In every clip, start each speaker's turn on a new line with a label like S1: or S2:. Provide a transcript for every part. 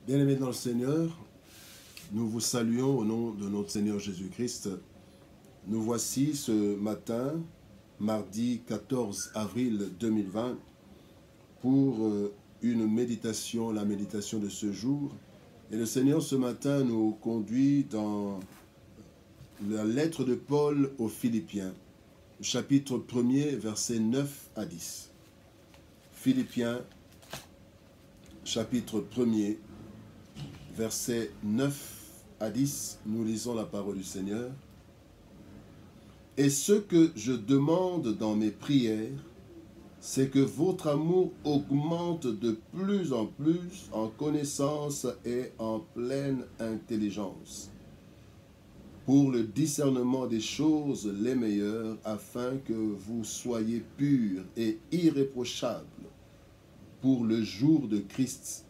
S1: Bien-aimés dans le Seigneur, nous vous saluons au nom de notre Seigneur Jésus-Christ. Nous voici ce matin, mardi 14 avril 2020, pour une méditation, la méditation de ce jour. Et le Seigneur ce matin nous conduit dans la lettre de Paul aux Philippiens, chapitre 1er, versets 9 à 10. Philippiens, chapitre 1er, versets 9 à 10, nous lisons la parole du Seigneur. « Et ce que je demande dans mes prières, c'est que votre amour augmente de plus en connaissance et en pleine intelligence, pour le discernement des choses les meilleures, afin que vous soyez purs et irréprochables pour le jour de Christ. »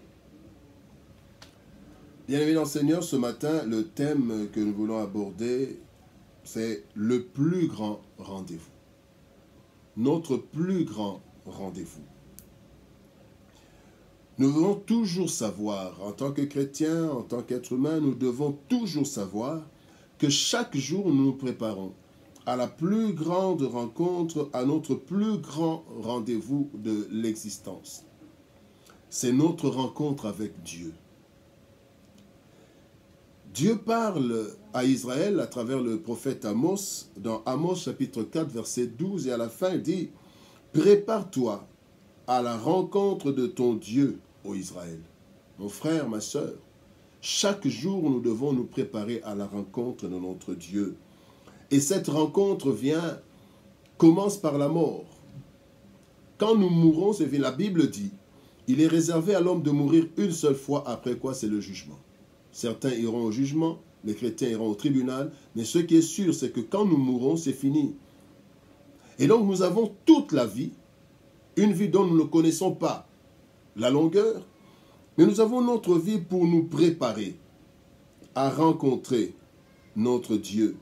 S1: Bien-aimés dans le Seigneur, ce matin, le thème que nous voulons aborder, c'est le plus grand rendez-vous. Notre plus grand rendez-vous. Nous devons toujours savoir, en tant que chrétiens, en tant qu'être humain, nous devons toujours savoir que chaque jour nous nous préparons à la plus grande rencontre, à notre plus grand rendez-vous de l'existence. C'est notre rencontre avec Dieu. Dieu parle à Israël à travers le prophète Amos, dans Amos chapitre 4, verset 12, et à la fin il dit « Prépare-toi à la rencontre de ton Dieu, ô Israël. » Mon frère, ma sœur, chaque jour nous devons nous préparer à la rencontre de notre Dieu. Et cette rencontre commence par la mort. Quand nous mourrons, la Bible dit, il est réservé à l'homme de mourir une seule fois, après quoi c'est le jugement. Certains iront au jugement, les chrétiens iront au tribunal, mais ce qui est sûr, c'est que quand nous mourrons, c'est fini. Et donc nous avons toute la vie, une vie dont nous ne connaissons pas la longueur, mais nous avons notre vie pour nous préparer à rencontrer notre Dieu.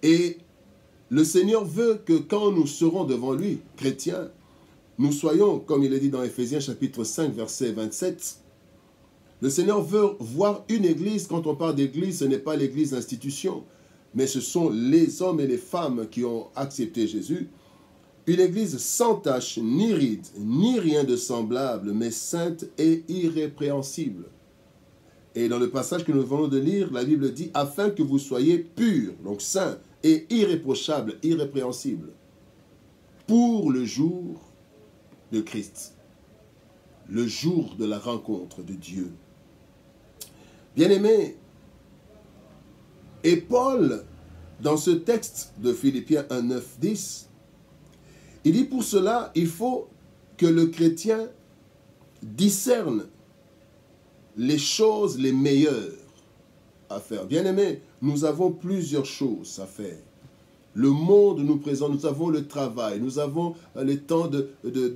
S1: Et le Seigneur veut que quand nous serons devant lui, chrétiens, nous soyons, comme il est dit dans Éphésiens chapitre 5, verset 27, le Seigneur veut voir une église. Quand on parle d'église, ce n'est pas l'église d'institution, mais ce sont les hommes et les femmes qui ont accepté Jésus. Une église sans tache, ni ride, ni rien de semblable, mais sainte et irrépréhensible. Et dans le passage que nous venons de lire, la Bible dit « afin que vous soyez purs », donc saints, et irréprochables, irrépréhensibles, pour le jour de Christ, le jour de la rencontre de Dieu. Bien-aimés, et Paul, dans ce texte de Philippiens 1, 9, 10, il dit pour cela, il faut que le chrétien discerne les choses les meilleures à faire. Bien-aimés, nous avons plusieurs choses à faire. Le monde nous présente, nous avons le travail, nous avons les temps de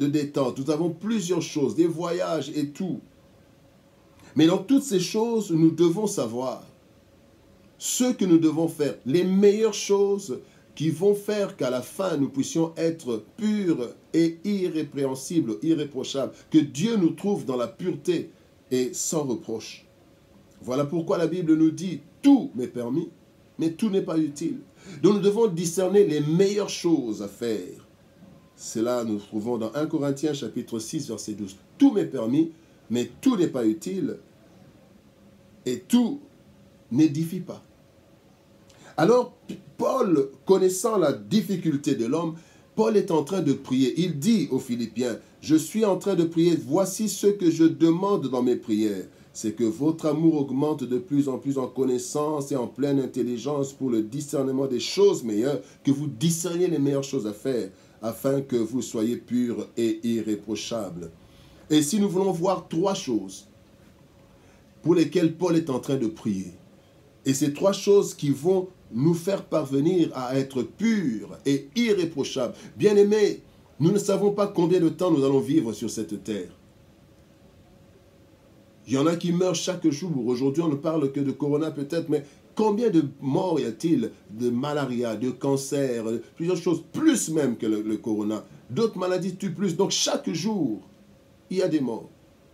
S1: détente, nous avons plusieurs choses, des voyages et tout. Mais dans toutes ces choses, nous devons savoir ce que nous devons faire, les meilleures choses qui vont faire qu'à la fin, nous puissions être purs et irrépréhensibles, irréprochables, que Dieu nous trouve dans la pureté et sans reproche. Voilà pourquoi la Bible nous dit « tout m'est permis, mais tout n'est pas utile ». Donc nous devons discerner les meilleures choses à faire. C'est là nous trouvons dans 1 Corinthiens chapitre 6, verset 12. « Tout m'est permis, mais tout n'est pas utile, et tout n'édifie pas. » Alors, Paul, connaissant la difficulté de l'homme, Paul est en train de prier. Il dit aux Philippiens, « Je suis en train de prier, voici ce que je demande dans mes prières. C'est que votre amour augmente de plus en connaissance et en pleine intelligence pour le discernement des choses meilleures, que vous discerniez les meilleures choses à faire, afin que vous soyez purs et irréprochables. » Et si nous voulons voir trois choses pour lesquelles Paul est en train de prier, et ces trois choses qui vont nous faire parvenir à être purs et irréprochables. Bien-aimés, nous ne savons pas combien de temps nous allons vivre sur cette terre. Il y en a qui meurent chaque jour. Aujourd'hui, on ne parle que de corona peut-être, mais combien de morts y a-t-il de malaria, de cancer, plusieurs choses, plus même que le corona. D'autres maladies tuent plus. Donc chaque jour, il y a des morts.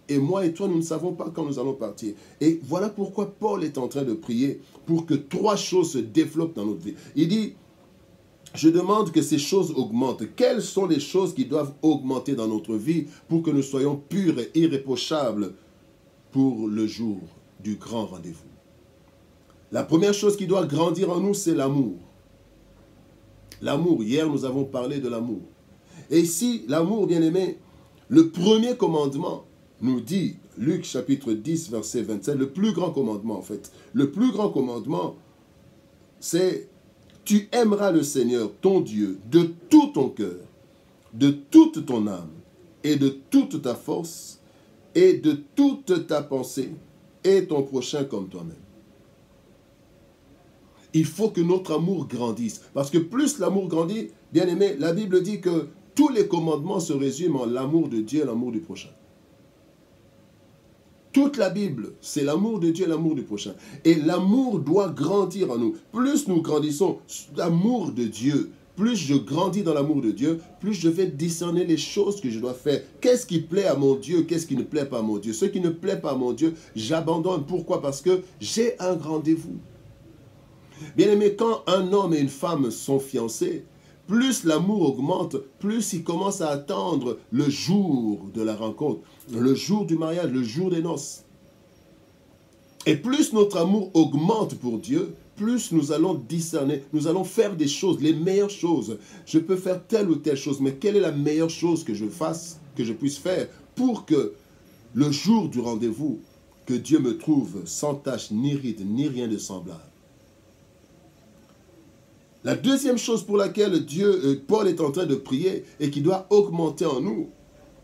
S1: et moi et toi, nous ne savons pas quand nous allons partir. Et voilà pourquoi Paul est en train de prier pour que 3 choses se développent dans notre vie. Il dit, je demande que ces choses augmentent. Quelles sont les choses qui doivent augmenter dans notre vie pour que nous soyons purs et irréprochables pour le jour du grand rendez-vous? La première chose qui doit grandir en nous, c'est l'amour. L'amour, hier nous avons parlé de l'amour. Et ici, l'amour, bien-aimé, le premier commandement nous dit, Luc chapitre 10, verset 27, le plus grand commandement en fait. Le plus grand commandement, c'est « Tu aimeras le Seigneur, ton Dieu, de tout ton cœur, de toute ton âme, et de toute ta force, et de toute ta pensée, et ton prochain comme toi-même. » Il faut que notre amour grandisse. Parce que plus l'amour grandit, bien aimé, la Bible dit que tous les commandements se résument en l'amour de Dieu et l'amour du prochain. Toute la Bible, c'est l'amour de Dieu et l'amour du prochain. Et l'amour doit grandir en nous. Plus nous grandissons l'amour de Dieu, plus je grandis dans l'amour de Dieu, plus je vais discerner les choses que je dois faire. Qu'est-ce qui plaît à mon Dieu, qu'est-ce qui ne plaît pas à mon Dieu? Ce qui ne plaît pas à mon Dieu, j'abandonne. Pourquoi? Parce que j'ai un rendez-vous. Bien aimé, quand un homme et une femme sont fiancés, plus l'amour augmente, plus ils commencent à attendre le jour de la rencontre, le jour du mariage, le jour des noces. Et plus notre amour augmente pour Dieu, plus nous allons discerner, nous allons faire des choses, les meilleures choses. Je peux faire telle ou telle chose, mais quelle est la meilleure chose que je fasse, que je puisse faire pour que le jour du rendez-vous, que Dieu me trouve sans tache, ni ride, ni rien de semblable. La deuxième chose pour laquelle Paul est en train de prier et qui doit augmenter en nous,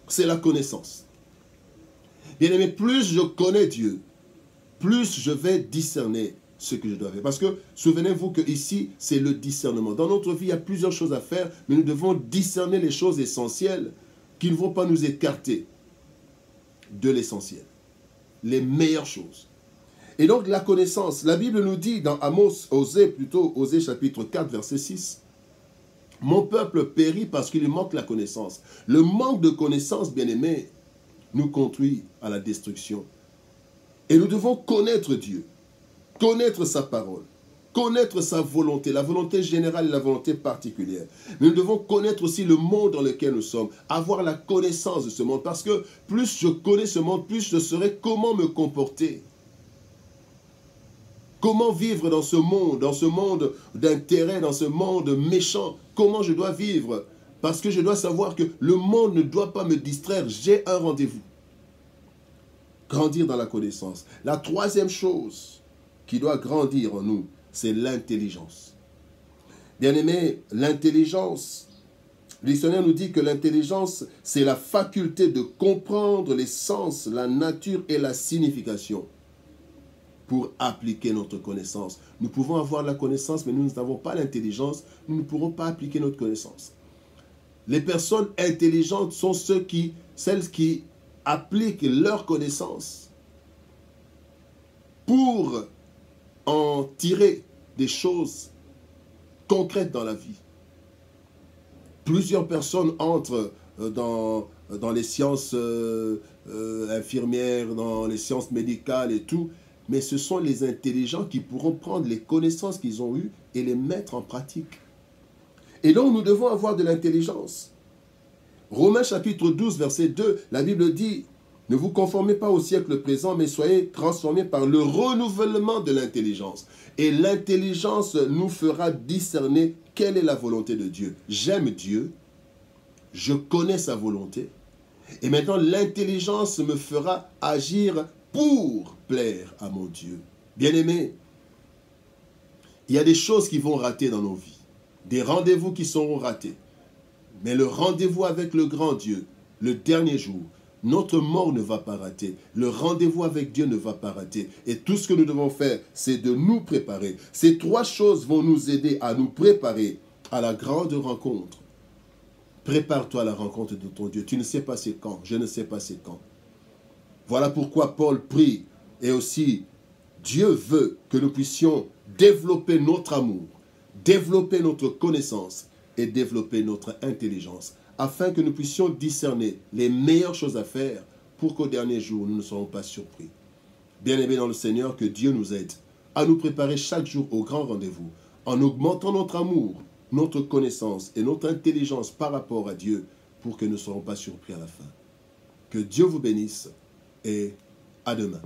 S1: c'est la connaissance. Bien aimé, plus je connais Dieu, plus je vais discerner ce que je dois faire. Parce que souvenez-vous que ici, c'est le discernement. Dans notre vie, il y a plusieurs choses à faire, mais nous devons discerner les choses essentielles qui ne vont pas nous écarter de l'essentiel. Les meilleures choses. Et donc la connaissance, la Bible nous dit dans Osée chapitre 4, verset 6, « Mon peuple périt parce qu'il lui manque la connaissance. » Le manque de connaissance, bien-aimé, nous conduit à la destruction. Et nous devons connaître Dieu, connaître sa parole, connaître sa volonté, la volonté générale et la volonté particulière. Mais nous devons connaître aussi le monde dans lequel nous sommes, avoir la connaissance de ce monde, parce que plus je connais ce monde, plus je saurai comment me comporter. Comment vivre dans ce monde d'intérêt, dans ce monde méchant? Comment je dois vivre? Parce que je dois savoir que le monde ne doit pas me distraire. J'ai un rendez-vous. Grandir dans la connaissance. La troisième chose qui doit grandir en nous, c'est l'intelligence. Bien-aimé, l'intelligence, le dictionnaire nous dit que l'intelligence, c'est la faculté de comprendre les sens, la nature et la signification pour appliquer notre connaissance. Nous pouvons avoir la connaissance, mais nous n'avons pas l'intelligence, nous ne pourrons pas appliquer notre connaissance. Les personnes intelligentes sont celles qui appliquent leur connaissance pour en tirer des choses concrètes dans la vie. Plusieurs personnes entrent dans les sciences infirmières, dans les sciences médicales et tout, mais ce sont les intelligents qui pourront prendre les connaissances qu'ils ont eues et les mettre en pratique. Et donc nous devons avoir de l'intelligence. Romains chapitre 12, verset 2, la Bible dit, « Ne vous conformez pas au siècle présent, mais soyez transformés par le renouvellement de l'intelligence. » Et l'intelligence nous fera discerner quelle est la volonté de Dieu. J'aime Dieu, je connais sa volonté, et maintenant l'intelligence me fera agir pour plaire à mon Dieu. Bien-aimé, il y a des choses qui vont rater dans nos vies, des rendez-vous qui seront ratés. Mais le rendez-vous avec le grand Dieu, le dernier jour, notre mort ne va pas rater. Le rendez-vous avec Dieu ne va pas rater. Et tout ce que nous devons faire, c'est de nous préparer. Ces trois choses vont nous aider à nous préparer à la grande rencontre. Prépare-toi à la rencontre de ton Dieu. Tu ne sais pas c'est quand, je ne sais pas c'est quand. Voilà pourquoi Paul prie, et aussi Dieu veut que nous puissions développer notre amour, développer notre connaissance et développer notre intelligence, afin que nous puissions discerner les meilleures choses à faire pour qu'au dernier jour, nous ne soyons pas surpris. Bien-aimés dans le Seigneur, que Dieu nous aide à nous préparer chaque jour au grand rendez-vous, en augmentant notre amour, notre connaissance et notre intelligence par rapport à Dieu, pour que nous ne soyons pas surpris à la fin. Que Dieu vous bénisse et à demain.